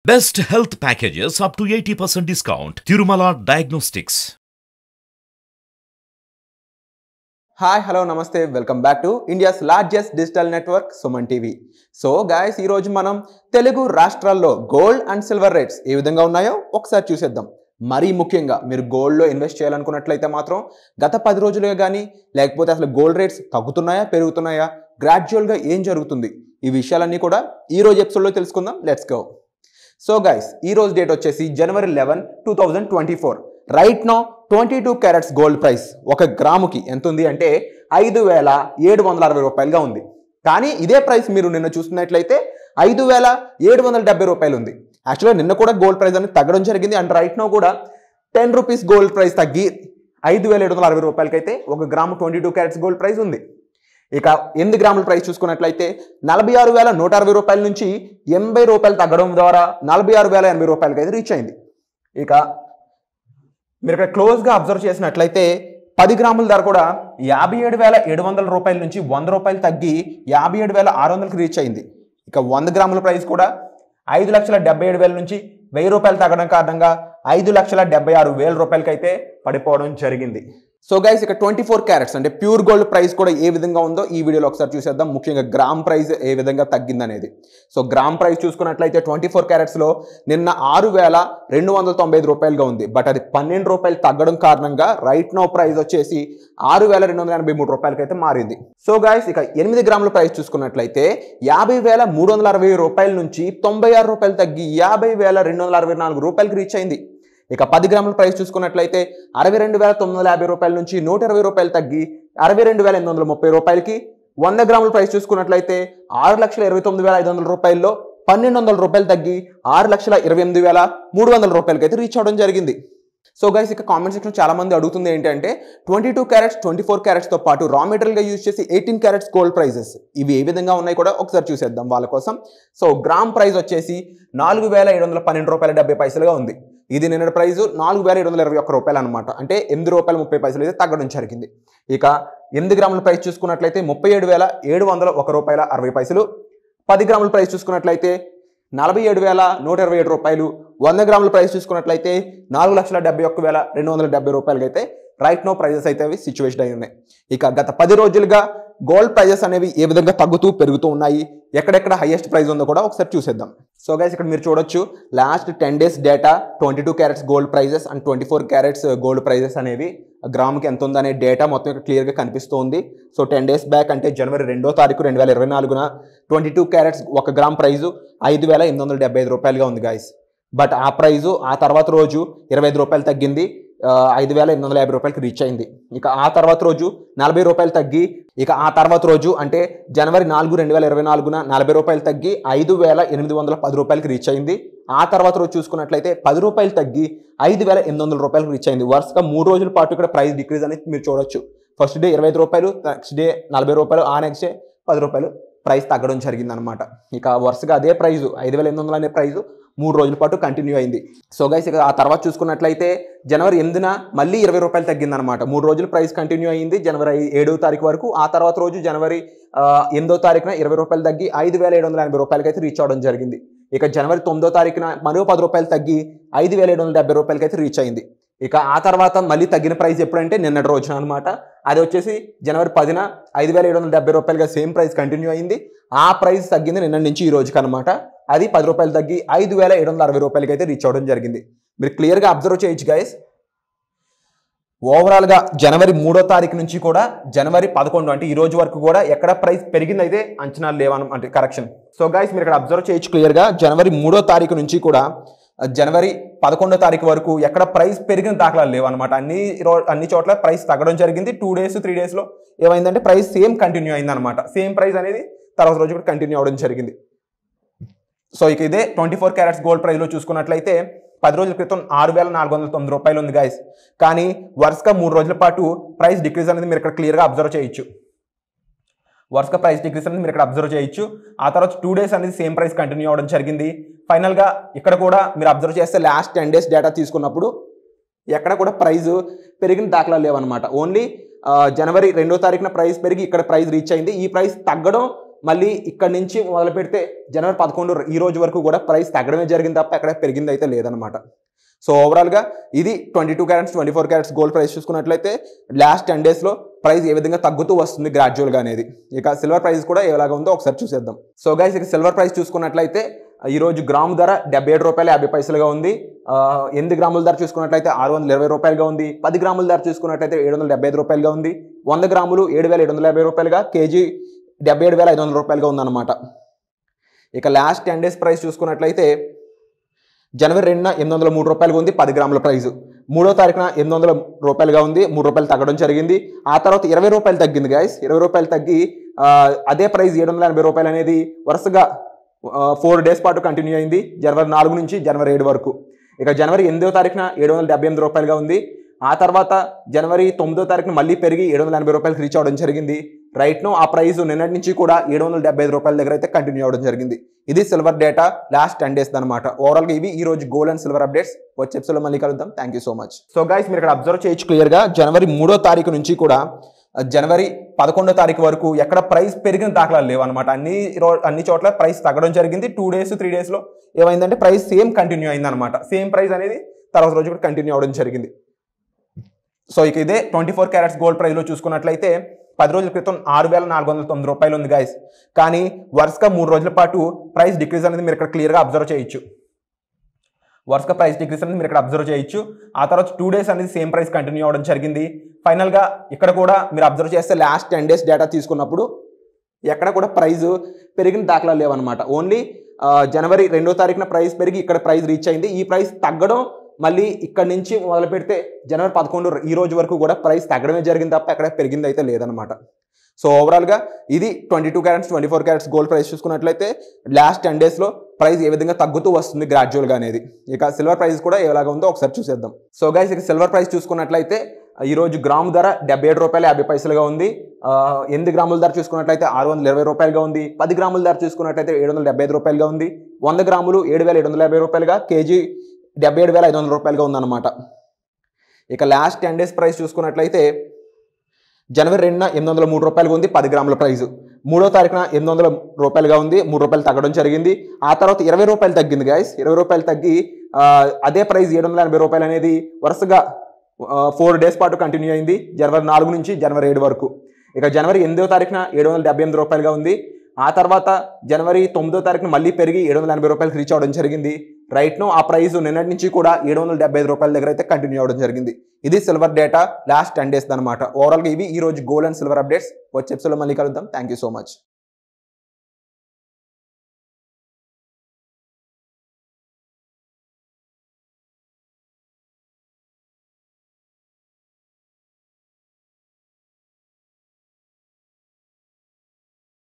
Best health packages up to 80% discount. Tirumala Diagnostics. Hi hello నమస్తే welcome back to India's largest digital network Suman TV. So guys, ఈరోజు మనం తెలుగు రాష్ట్రాల్లో gold and silver rates ఏ విధంగా ఉన్నాయో ఒకసారి చూసేద్దాం. మరీ ముఖ్యంగా మీరు గోల్డ్లో ఇన్వెస్ట్ చేయాలనుకున్నట్లయితే మాత్రం గత 10 రోజులుగా కానీ లేకపోతే అసలు గోల్డ్ రేట్స్ తగ్గుతున్నాయా పెరుగుతున్నాయా, గ్రాడ్యువల్గా ఏం జరుగుతుంది, ఈ విషయాలన్నీ కూడా ఈరోజు ఎపిసోడ్లో తెలుసుకుందాం. Let's go. సో గైస్, ఈరోజు డేట్ వచ్చేసి January 11, 2024. Right now 22 carats gold price ఒక గ్రాముకి ఎంత ఉంది అంటే 5,760 రూపాయలుగా ఉంది. కానీ ఇదే ప్రైస్ మీరు నిన్న చూస్తున్నట్లయితే 5,770 రూపాయలు ఉంది. యాక్చువల్గా నిన్న కూడా గోల్డ్ ప్రైస్ అనేది తగ్గడం జరిగింది. అండ్ రైట్ నో కూడా 10 రూపీస్ గోల్డ్ ప్రైస్ తగ్గి 5,760 రూపాయలకి అయితే ఒక గ్రాము 22 క్యారెట్స్ గోల్డ్ ప్రైస్ ఉంది. ఇక 8 గ్రాముల ప్రైస్ చూసుకున్నట్లయితే 46,160 రూపాయల నుంచి 80 రూపాయలు తగ్గడం ద్వారా 46,080 రూపాయలకి అయితే రీచ్ అయింది. ఇక మీరు ఇక్కడ క్లోజ్గా అబ్జర్వ్ చేసినట్లయితే 10 గ్రాముల ధర కూడా 57,700 రూపాయల నుంచి 100 రూపాయలు తగ్గి 57,600కి రీచ్ అయింది. ఇక 100 గ్రాముల ప్రైస్ కూడా 5,77,000 నుంచి 1000 రూపాయలు తగ్గడం కారణంగా 5,76,000 రూపాయలకి అయితే పడిపోవడం జరిగింది. సో గైస్, ఇక 24 క్యారెట్స్ అంటే ప్యూర్ గోల్డ్ ప్రైస్ కూడా ఏ విధంగా ఉందో ఈ వీడియోలో ఒకసారి చూసేద్దాం. ముఖ్యంగా గ్రామ్ ప్రైస్ ఏ విధంగా తగ్గిందనేది. సో గ్రామ్ ప్రైస్ చూసుకున్నట్లయితే 24 క్యారెట్స్లో నిన్న 6,295 రూపాయలుగా ఉంది. బట్ అది 12 రూపాయలు తగ్గడం కారణంగా రైట్ నో ప్రైస్ వచ్చేసి 6,283 రూపాయలకి అయితే మారింది. సో గైస్, ఇక 8 గ్రాముల ప్రైస్ చూసుకున్నట్లయితే 50,360 రూపాయల నుంచి 96 రూపాయలు తగ్గి 50,264 రూపాయలకి రీచ్ అయింది. ఇక 10 గ్రాముల ప్రైస్ చూసుకున్నట్లయితే 62,950 రూపాయల నుంచి 120 రూపాయలు తగ్గి 62,830 రూపాయలకి. 100 గ్రాముల ప్రైస్ చూసుకున్నట్లయితే 6,29,500 రూపాయల్లో 1,200 రూపాయలు తగ్గి 6,28,300 రూపాయలకి అయితే రీచ్ అవడం జరిగింది. సో గైస్, ఇక కామెంట్ సెక్షన్ చాలా మంది అడుగుతుంది ఏంటంటే 22 క్యారెట్స్ 24 క్యారెట్స్తో పాటు రా మెటీరియల్గా యూజ్ చేసి 18 క్యారెట్స్ గోల్డ్ ప్రైజెస్ ఇవి ఏ విధంగా ఉన్నాయి కూడా ఒకసారి చూసేద్దాం వాళ్ళ కోసం. సో గ్రామ్ ప్రైస్ వచ్చేసి 4,712 రూపాయల 70 పైసలుగా ఉంది. ఇది నిన్న ప్రైస్ 4,721 రూపాయలు అనమాట. అంటే 8 రూపాయలు 30 పైసలు అయితే తగ్గడం జరిగింది. ఇక 8 గ్రాముల ప్రైస్ చూసుకున్నట్లయితే 37,701 రూపాయల 60 పైసలు. 10 గ్రాముల ప్రైస్ చూసుకున్నట్లయితే 47,127 రూపాయలు. 100 గ్రాముల ప్రైస్ చూసుకున్నట్లయితే 4,71,270 రూపాయలకి అయితే రైట్ నో ప్రైజెస్ అయితే అవి సిచ్యువేషన్ అయి ఉన్నాయి. ఇక గత 10 రోజులుగా గోల్డ్ ప్రైజెస్ అనేవి ఏ విధంగా తగ్గుతూ పెరుగుతూ ఉన్నాయి, ఎక్కడెక్కడ హైయెస్ట్ ప్రైస్ ఉందో కూడా ఒకసారి చూసేద్దాం. సో గైస్, ఇక్కడ మీరు చూడొచ్చు last 10 days data 22 carats gold prices and 24 carats gold prices అనేవి గ్రామ్కి ఎంత ఉందనే డేటా మొత్తం ఇక్కడ క్లియర్గా కనిపిస్తుంది. సో 10 days బ్యాక్ అంటే January 2వ తారీఖు 2024న 22 క్యారెట్స్ 1 గ్రామ్ ప్రైజు 5,875 రూపాయలుగా ఉంది గాయస్. బట్ ఆ ప్రైజు ఆ తర్వాత రోజు 25 రూపాయలు తగ్గింది, 5,850 రూపాయలకి రీచ్ అయింది. ఇక ఆ తర్వాత రోజు 40 రూపాయలు తగ్గి, ఇక ఆ తర్వాత రోజు అంటే January 4, 2024న 40 రూపాయలు తగ్గి 5,810 రూపాయలకి రీచ్ అయింది. ఆ తర్వాత రోజు చూసుకున్నట్లయితే 10 రూపాయలు తగ్గి 5,800 రూపాయలకి రీచ్ అయింది. వరుసగా 3 రోజుల పాటు ఇక్కడ ప్రైస్ డిక్రీజ్ అనేది మీరు చూడొచ్చు. ఫస్ట్ డే 25 రూపాయలు, నెక్స్ట్ డే 40 రూపాయలు, ఆ నెక్స్ట్ డే 10 రూపాయలు ప్రైస్ తగ్గడం జరిగింది అనమాట. ఇక వరుసగా అదే ప్రైజు 5,800 అనే ప్రైజు 3 రోజుల పాటు కంటిన్యూ అయింది. సో గైస్, ఇక ఆ తర్వాత చూసుకున్నట్లయితే January 8న మళ్ళీ 20 రూపాయలు తగ్గిందనమాట. 3 రోజుల ప్రైస్ కంటిన్యూ అయింది January 7వ తారీఖు వరకు. ఆ తర్వాత రోజు January 8వ తారీఖున 20 రూపాయలు తగ్గి 5,780 రూపాయలకి అయితే రీచ్ అవడం జరిగింది. ఇక January 9వ తారీఖున మరో 10 రూపాయలు తగ్గి 5,770 రూపాయలకి అయితే రీచ్ అయింది. ఇక ఆ తర్వాత మళ్ళీ తగ్గిన ప్రైస్ ఎప్పుడంటే నిన్నటి రోజున అనమాట. అది వచ్చేసి January 10న 5,770 రూపాయలుగా సేమ్ ప్రైస్ కంటిన్యూ అయింది. ఆ ప్రైస్ తగ్గింది నిన్న నుంచి ఈ రోజుకి అనమాట. అది 10 రూపాయలు తగ్గి 5,760 రూపాయలకి అయితే రీచ్ అవ్వడం జరిగింది. మీరు క్లియర్గా అబ్జర్వ్ చేయొచ్చు గైస్. ఓవరాల్గా January 3వ తారీఖు నుంచి కూడా January 11 అంటే ఈ రోజు వరకు కూడా ఎక్కడ ప్రైస్ పెరిగింది అయితే అంచనాలు లేవన్నమాట, కరెక్షన్. సో గైస్, మీరు ఇక్కడ అబ్జర్వ్ చేయొచ్చు క్లియర్గా January 3వ తారీఖు నుంచి కూడా January 11వ తారీఖు వరకు ఎక్కడ ప్రైస్ పెరిగిన దాఖలాలు లేవు అనమాట. అన్ని చోట్ల ప్రైస్ తగ్గడం జరిగింది. 2 days 3 daysలో ఏమైందంటే ప్రైస్ సేమ్ కంటిన్యూ అయింది అనమాట. సేమ్ ప్రైస్ అనేది తర్వాత రోజు కూడా కంటిన్యూ అవ్వడం జరిగింది. సో ఇక ఇదే 24 క్యారెట్స్ గోల్డ్ ప్రైస్లో చూసుకున్నట్లయితే 10 రోజుల క్రితం 6,409 రూపాయలు ఉంది గాయస్. కానీ వరుసగా 3 రోజుల పాటు ప్రైస్ డిక్రీజ్ అనేది మీరు ఇక్కడ క్లియర్గా అబ్జర్వ్ చేయొచ్చు. వరుసగా ప్రైస్ డిక్రీజ్ అనేది మీరు ఇక్కడ అబ్జర్వ్ చేయొచ్చు. ఆ తర్వాత 2 days అనేది సేమ్ ప్రైస్ కంటిన్యూ అవ్వడం జరిగింది. ఫైనల్గా ఇక్కడ కూడా మీరు అబ్జర్వ్ చేస్తే లాస్ట్ 10 days డేటా తీసుకున్నప్పుడు ఎక్కడ కూడా ప్రైస్ పెరిగిన దాఖలాలు లేవన్నమాట. ఓన్లీ January 2వ తారీఖున ప్రైస్ పెరిగి ఇక్కడ ప్రైస్ రీచ్ అయింది. ఈ ప్రైస్ తగ్గడం మళ్ళీ ఇక్కడ నుంచి మొదలు పెడితే జనవరి 11 ఈ రోజు వరకు కూడా ప్రైస్ తగ్గడమే జరిగింది తప్ప ఎక్కడ పెరిగింది అయితే లేదనమాట. సో ఓవరాల్గా ఇది 22 క్యారెట్స్ 24 క్యారెట్స్ గోల్డ్ ప్రైస్ చూసుకున్నట్లయితే లాస్ట్ 10 డేస్లో ప్రైస్ ఏ విధంగా తగ్గుతూ వస్తుంది గ్రాడ్యువల్గా అనేది. ఇక సిల్వర్ ప్రైస్ కూడా ఎలాగ ఉందో ఒకసారి చూసేద్దాం. సో గైస్ ఇక సిల్వర్ ప్రైస్ చూసుకున్నట్లయితే ఈరోజు గ్రాము ధర ₹77.50 ఉంది. 8 గ్రాముల ధర చూసుకున్నట్లయితే ₹620 ఉంది. 10 గ్రాముల ధర చూసుకున్నట్లయితే ₹775 ఉంది. 100 గ్రాములు ₹7,750 కేజీ ₹77,500 ఉందన్నమాట. ఇక లాస్ట్ 10 డేస్ ప్రైస్ చూసుకున్నట్లయితే జనవరి 2న ₹803 ఉంది 10 గ్రాముల ప్రైజు. 3వ తారీఖున ₹800 ఉంది, ₹3 తగ్గడం జరిగింది. ఆ తర్వాత ₹20 తగ్గింది గైస్. ₹20 తగ్గి అదే ప్రైస్ ₹780 అనేది వరుసగా 4 డేస్ పాటు కంటిన్యూ అయింది, జనవరి 4 నుంచి జనవరి 7 వరకు. ఇక జనవరి 8వ తారీఖున ₹778 ఉంది. ఆ తర్వాత జనవరి 9వ తారీఖున మళ్ళీ పెరిగి ₹780 రీచ్ అవ్వడం జరిగింది. రైట్ నో ఆ ప్రైస్ నిన్నటి నుంచి కూడా ₹775 దగ్గర అయితే కంటిన్యూ అవ్వడం జరిగింది. ఇది సిల్వర్ డేటా లాస్ట్ 10 డేస్ అనమాట. ఓవరాల్గా ఇవి ఈ రోజు గోల్డ్ అండ్ సిల్వర్ అప్డేట్స్. వచ్చే ఎపిసోడ్లో మళ్ళీ కలుద్దాం. Thank you so much. So guys మీరు ఇక్కడ అబ్జర్వ్ చేయొచ్చు క్లియర్గా జనవరి 3వ తారీఖు నుంచి కూడా జనవరి 11వ తారీఖు వరకు ఎక్కడ ప్రైస్ పెరిగిన దాఖలాలు లేవు అనమాట. అన్ని చోట్ల ప్రైస్ తగ్గడం జరిగింది. 2 డేస్ 3 డేస్లో ఏమైందంటే ప్రైస్ సేమ్ కంటిన్యూ అయింది అనమాట. సేమ్ ప్రైస్ అనేది తర్వాత రోజు కూడా కంటిన్యూ అవ్వడం జరిగింది. సో ఇక ఇదే 24 క్యారెట్స్ గోల్డ్ ప్రైస్లో చూసుకున్నట్లయితే 10 రోజుల క్రితం ₹6,409 ఉంది గైస్. కానీ వరుసగా 3 రోజుల పాటు ప్రైస్ డిక్రీజ్ అనేది మీరు ఇక్కడ క్లియర్గా అబ్జర్వ్ చేయొచ్చు. వరుసగా ప్రైస్ డిక్రీజ్ అనేది మీరు ఇక్కడ అబ్జర్వ్ చేయొచ్చు. ఆ తర్వాత 2 డేస్ అనేది సేమ్ ప్రైస్ కంటిన్యూ అవ్వడం జరిగింది. ఫైనల్గా ఇక్కడ కూడా మీరు అబ్జర్వ్ చేస్తే లాస్ట్ 10 డేస్ డేటా తీసుకున్నప్పుడు ఎక్కడ కూడా ప్రైస్ పెరిగిన దాఖలాలు లేవన్నమాట. ఓన్లీ జనవరి 2వ తారీఖున ప్రైస్ పెరిగి ఇక్కడ ప్రైస్ రీచ్ అయింది. ఈ ప్రైస్ తగ్గడం మళ్ళీ ఇక్కడ నుంచి మొదలు పెడితే జనవరి 11 ఈ రోజు వరకు కూడా ప్రైస్ తగ్గడమే జరిగింది తప్ప ఎక్కడ పెరిగింది అయితే లేదనమాట. సో ఓవరాల్గా ఇది 22 క్యారెట్స్ 24 క్యారెట్స్ గోల్డ్ ప్రైస్ చూసుకున్నట్లయితే లాస్ట్ 10 డేస్లో ప్రైస్ ఏ విధంగా తగ్గుతూ వస్తుంది గ్రాడ్యువల్గా అనేది. ఇక సిల్వర్ ప్రైస్ కూడా ఎలాగ ఉందో ఒకసారి చూసేద్దాం. సో గైస్ ఇక సిల్వర్ ప్రైస్ చూసుకున్నట్లయితే ఈరోజు గ్రాము ధర ₹77.50 ఉంది. 8 గ్రాముల ధర చూసుకున్నట్లయితే ₹620 ఉంది. 10 గ్రాముల ధర చూసుకున్నట్లయితే ₹775 ఉంది. 100 గ్రాములు ₹7,750 కేజీ ₹77,500 ఉందన్నమాట. ఇక లాస్ట్ 10 డేస్ ప్రైస్ చూసుకున్నట్లయితే జనవరి 2న ₹803 ఉంది 10 గ్రాముల ప్రైజు. 3వ తారీఖున ₹800 ఉంది, ₹3 తగ్గడం జరిగింది. ఆ తర్వాత ₹20 తగ్గింది గైస్. ₹20 తగ్గి అదే ప్రైస్ ₹780 అనేది వరుసగా 4 డేస్ పాటు కంటిన్యూ అయింది, జనవరి 4 నుంచి జనవరి 7 వరకు. ఇక జనవరి 8వ తారీఖున ₹778 ఉంది. ఆ తర్వాత జనవరి 9వ తారీఖున మళ్ళీ పెరిగి ₹780 రీచ్ అవ్వడం జరిగింది. రైట్ నో ఆ ప్రైస్ నిన్నటి నుంచి కూడా ₹775 దగ్గర అయితే కంటిన్యూ అవ్వడం జరిగింది. ఇది సిల్వర్ డేటా లాస్ట్ 10 డేస్ అనమాట. ఓవరాల్గా ఇవి ఈ రోజు గోల్డ్ అండ్ సిల్వర్ అప్డేట్స్. వచ్చే ఎపిసోడ్లో మళ్ళీ కలుద్దాం. Thank you so much.